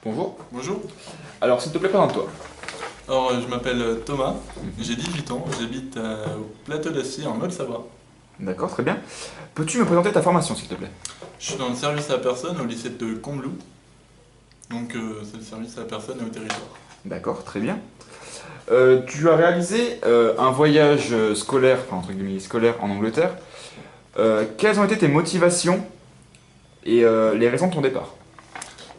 Bonjour. Bonjour. Alors, s'il te plaît, présente-toi. Alors, je m'appelle Thomas, j'ai 18 ans, j'habite au Plateau d'Acier en Haute-Savoie. D'accord, très bien. Peux-tu me présenter ta formation, s'il te plaît? Je suis dans le service à la personne au lycée de Combloux, donc c'est le service à la personne et au territoire. D'accord, très bien. Tu as réalisé un voyage scolaire, enfin entre guillemets scolaire en Angleterre. Quelles ont été tes motivations et les raisons de ton départ?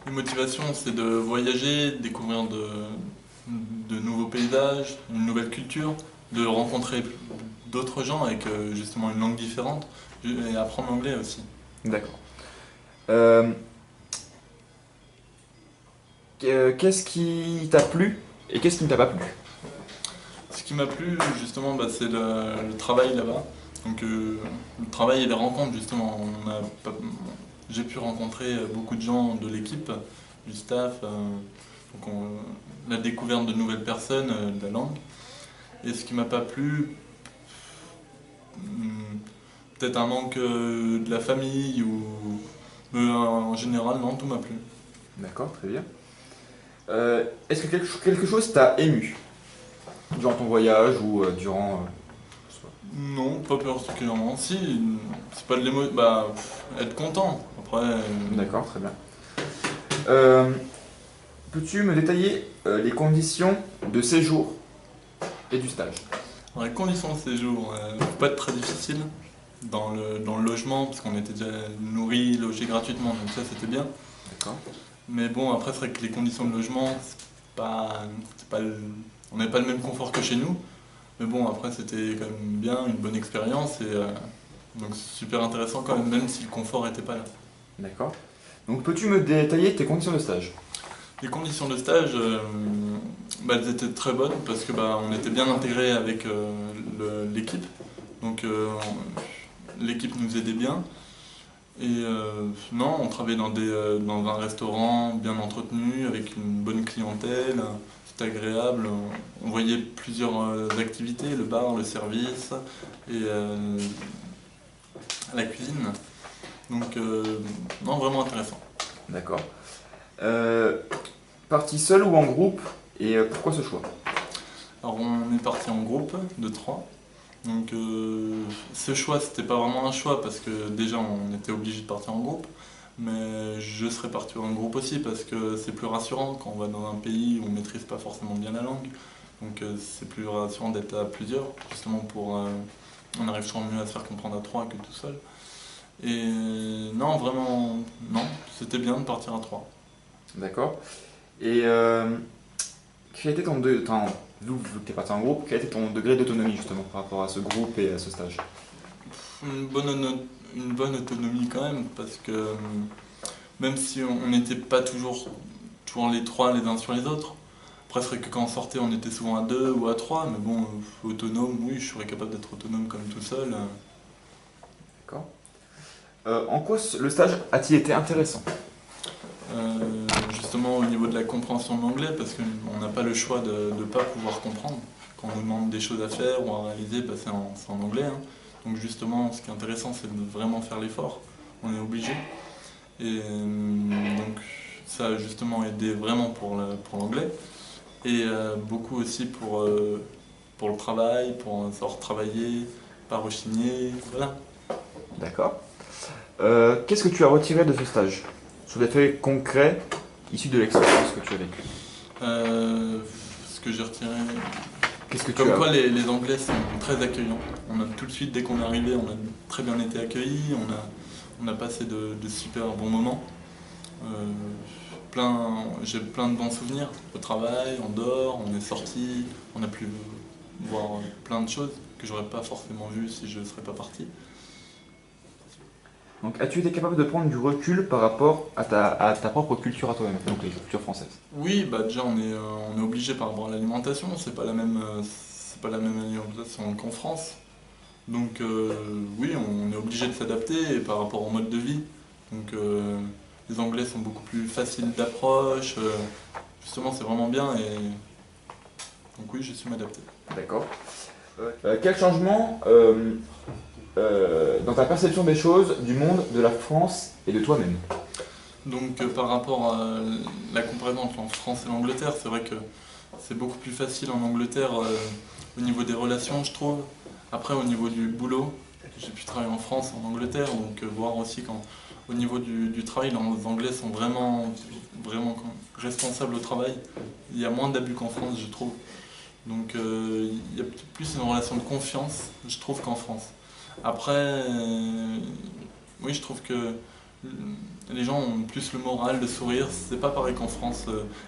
Une motivation, c'est de voyager, découvrir de nouveaux paysages, une nouvelle culture, de rencontrer d'autres gens avec justement une langue différente et apprendre l'anglais aussi. D'accord. Euh, Qu'est-ce qui t'a plu et qu'est-ce qui ne t'a pas plu? Ce qui m'a plu justement, c'est le travail là-bas. Donc le travail et les rencontres justement. J'ai pu rencontrer beaucoup de gens de l'équipe, du staff, la découverte de nouvelles personnes, de la langue. Et ce qui m'a pas plu, hmm, peut-être un manque de la famille ou mais, en général non, tout m'a plu. D'accord, très bien. Est-ce que quelque chose t'a ému durant ton voyage ou durant... je sais pas. Non, pas particulièrement. Si, c'est pas de l'émo... être content. Après, D'accord, très bien. Euh, Peux-tu me détailler les conditions de séjour et du stage? dans les conditions de séjour, faut pas être très difficile dans le logement, parce qu'on était déjà nourri, logé gratuitement, donc ça c'était bien. D'accord. Mais bon, après, c'est vrai que les conditions de logement, on n'avait pas le même confort que chez nous. Mais bon, après, c'était quand même bien, une bonne expérience, et donc c'est super intéressant quand même si le confort n'était pas là. D'accord. Donc peux-tu me détailler tes conditions de stage? Les conditions de stage, elles étaient très bonnes parce que on était bien intégrés avec l'équipe. Donc l'équipe nous aidait bien. Et non, on travaillait dans un restaurant bien entretenu, avec une bonne clientèle. C'était agréable. On voyait plusieurs activités, le bar, le service et la cuisine. Donc non, vraiment intéressant. D'accord. Euh, Parti seul ou en groupe et pourquoi ce choix? Alors on est parti en groupe de trois. Donc ce choix, c'était pas vraiment un choix parce que déjà on était obligé de partir en groupe. Mais je serais parti en groupe aussi parce que c'est plus rassurant quand on va dans un pays où on maîtrise pas forcément bien la langue. Donc c'est plus rassurant d'être à plusieurs, justement on arrive toujours mieux à se faire comprendre à trois que tout seul. Et non, vraiment, non, c'était bien de partir à trois. D'accord. Et quel a été vu que tu es parti en groupe, quel a été ton degré d'autonomie justement par rapport à ce groupe et à ce stage? Une bonne autonomie quand même, parce que même si on n'était pas toujours les trois les uns sur les autres, après c'est vrai que quand on sortait on était souvent à deux ou à trois, mais bon, autonome, oui, je serais capable d'être autonome comme tout seul. D'accord. En quoi le stage a-t-il été intéressant? Justement au niveau de la compréhension de l'anglais, parce qu'on n'a pas le choix de ne pas pouvoir comprendre. Quand on nous demande des choses à faire ou à réaliser, c'est en anglais, hein. Donc justement, ce qui est intéressant, c'est de vraiment faire l'effort. On est obligé. Et donc ça a justement aidé vraiment pour l'anglais. Et beaucoup aussi pour le travail, pour savoir travailler, pas rechigner, voilà. D'accord. Qu'est-ce que tu as retiré de ce stage? Sur des faits concrets issus de l'expérience que tu as vécue. Ce que j'ai retiré, Qu'est-ce que tu comme as... quoi les Anglais sont très accueillants. On a tout de suite, dès qu'on est arrivé, on a très bien été accueillis, on a passé de super bons moments. Euh, j'ai plein de bons souvenirs au travail, en dehors, on est sortis, on a pu voir plein de choses que j'aurais pas forcément vues si je ne serais pas parti. Donc, as-tu été capable de prendre du recul par rapport à ta propre culture à toi-même, donc la culture française? Oui, déjà on est obligé par rapport à l'alimentation, c'est pas la même alimentation qu'en France. Donc oui, on est obligé de s'adapter par rapport au mode de vie. Donc les Anglais sont beaucoup plus faciles d'approche, justement c'est vraiment bien et donc oui, j'ai su m'adapter. D'accord. Quel changement dans ta perception des choses, du monde, de la France et de toi-même? Donc par rapport à la comparaison entre la France et l'Angleterre, c'est vrai que c'est beaucoup plus facile en Angleterre au niveau des relations, je trouve. Après, au niveau du boulot, j'ai pu travailler en France, en Angleterre, donc voir aussi au niveau du travail, les Anglais sont vraiment responsables au travail. Il y a moins d'abus qu'en France, je trouve. Donc il y a peut-être plus une relation de confiance, je trouve, qu'en France. Après, oui, je trouve que les gens ont plus le moral de sourire. C'est pas pareil qu'en France.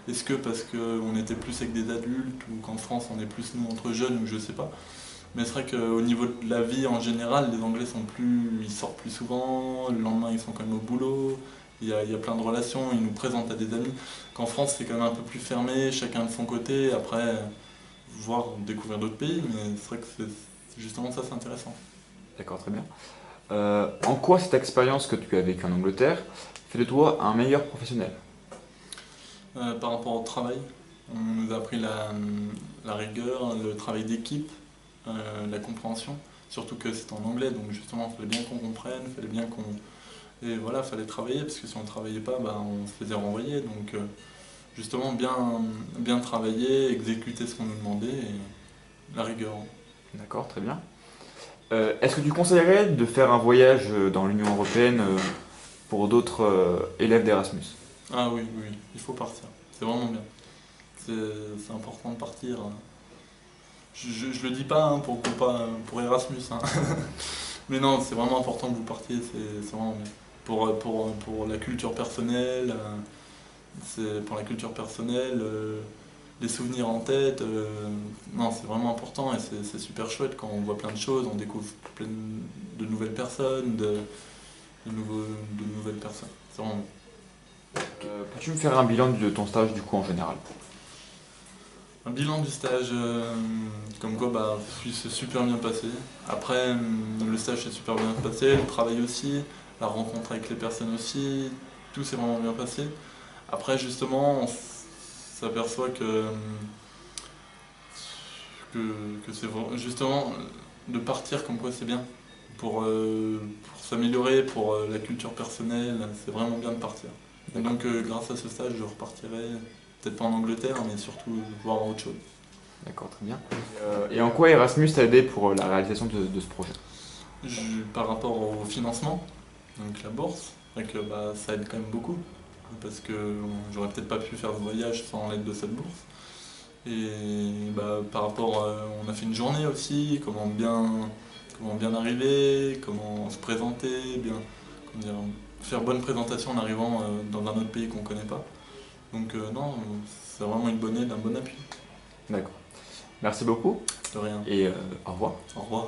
Est-ce que parce qu'on était plus avec des adultes ou qu'en France on est plus nous entre jeunes ou je sais pas. Mais c'est vrai qu'au niveau de la vie en général, les Anglais ils sortent plus souvent. Le lendemain ils sont quand même au boulot. Il y a plein de relations. Ils nous présentent à des amis. Qu'en France c'est quand même un peu plus fermé, chacun de son côté. Après, voir découvrir d'autres pays, mais c'est vrai que justement ça c'est intéressant. D'accord, très bien. En quoi cette expérience que tu as vécue en Angleterre fait de toi un meilleur professionnel? Par rapport au travail, on nous a appris la rigueur, le travail d'équipe, la compréhension, surtout que c'est en anglais, donc justement il fallait bien qu'on comprenne, il fallait bien qu'on... Et voilà, il fallait travailler, parce que si on ne travaillait pas, bah, on se faisait renvoyer, donc justement bien travailler, exécuter ce qu'on nous demandait, et la rigueur. D'accord, très bien. Est-ce que tu conseillerais de faire un voyage dans l'Union européenne pour d'autres élèves d'Erasmus? Ah oui, oui, oui, il faut partir, c'est vraiment bien. C'est important de partir. Je le dis pas hein, pour Erasmus, hein. Mais non, c'est vraiment important que vous partiez, c'est vraiment bien. Pour la culture personnelle, pour la culture personnelle, les souvenirs en tête, non, c'est vraiment important et c'est super chouette quand on voit plein de choses, on découvre plein de nouvelles personnes, de nouvelles personnes. C'est vraiment bien. Peux-tu me faire un bilan de ton stage du coup en général? Un bilan du stage, comme quoi bah, c'est super bien passé. Après, le stage s'est super bien passé, le travail aussi, la rencontre avec les personnes aussi, tout s'est vraiment bien passé. Après, justement, on s'aperçoit que, que justement de partir comme quoi c'est bien. Pour s'améliorer, pour la culture personnelle, c'est vraiment bien de partir. Et donc, grâce à ce stage, je repartirai, peut-être pas en Angleterre, mais surtout voir autre chose. D'accord, très bien. Et en quoi Erasmus t'a aidé pour la réalisation de ce projet? Par rapport au financement, donc la bourse, c'est vrai que bah, ça aide quand même beaucoup, parce que j'aurais peut-être pas pu faire ce voyage sans l'aide de cette bourse. Et bah, par rapport, on a fait une journée aussi, comment bien arriver, comment se présenter, comment dire, faire bonne présentation en arrivant dans un autre pays qu'on ne connaît pas. Donc non, c'est vraiment une bonne aide, un bon appui. D'accord. Merci beaucoup De rien. et au revoir. Au revoir.